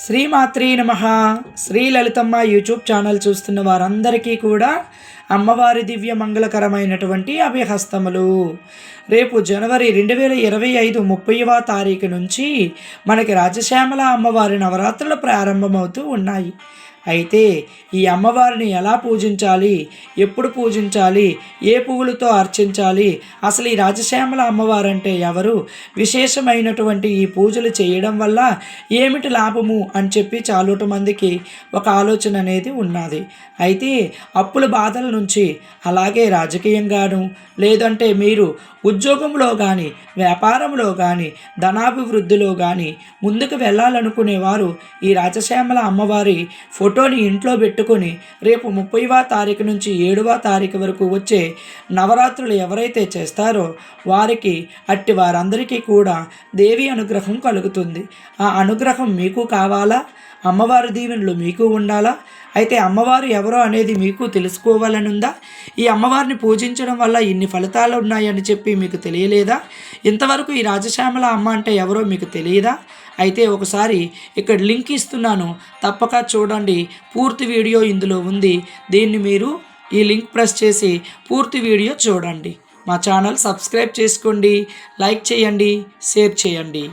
శ్రీమాత్రే నమః. Shri Lalithamma YouTube channel చూస్తున్న వారందరికీ కూడా అమ్మవారి దివ్య మంగళకరమైనటువంటి అభయహస్తములు. రేపు జనవరి 2025 30వ తారీఖు నుంచి మనకి రాజశ్యామల అమ్మవారి నవరాత్రులు ప్రారంభమవుతూ ఉన్నాయి. అయితే ఈ అమ్మవారిని ఎలా పూజించాలి, ఎప్పుడు పూజించాలి, ఏ పువ్వులతో అర్చించాలి, అసలు ఈ రాజశ్యామల అమ్మవారు అంటే ఎవరు, విశేషమైనటువంటి ఈ పూజలు చేయడం వల్ల ఏమిటి లాభము అని చెప్పి చాలా మందికి ఒక ఆలోచన అనేది ఉన్నది. అయితే అప్పుల బాధల నుంచి, అలాగే రాజకీయంగాను, లేదంటే మీరు ఉద్యోగంలో కానీ వ్యాపారంలో కానీ ధనాభివృద్ధిలో కానీ ముందుకు వెళ్ళాలనుకునేవారు ఈ రాజశ్యామల అమ్మవారి ఫోటోని ఇంట్లో పెట్టుకొని రేపు 30వ తారీఖు నుంచి 7వ తారీఖు వరకు వచ్చే నవరాత్రులు ఎవరైతే చేస్తారో వారికి అట్టి వారందరికీ కూడా దేవి అనుగ్రహం కలుగుతుంది. ఆ అనుగ్రహం మీకు కావాలా? అమ్మవారి దీవెనలు మీకు ఉండాలా? అయితే అమ్మవారు ఎవరో అనేది మీకు తెలుసుకోవాలని ఉందా? ఈ అమ్మవారిని పూజించడం వల్ల ఇన్ని ఫలితాలు ఉన్నాయని చెప్పి మీకు తెలియలేదా? ఇంతవరకు ఈ రాజశ్యామల అమ్మ అంటే ఎవరో మీకు తెలియదా? అయితే ఒకసారి ఇక్కడ లింక్ ఇస్తున్నాను, తప్పక చూడండి. పూర్తి వీడియో ఇందులో ఉంది. దీన్ని మీరు ఈ లింక్ ప్రెస్ చేసి పూర్తి వీడియో చూడండి. మా ఛానల్ సబ్స్క్రైబ్ చేసుకోండి, లైక్ చేయండి, షేర్ చేయండి.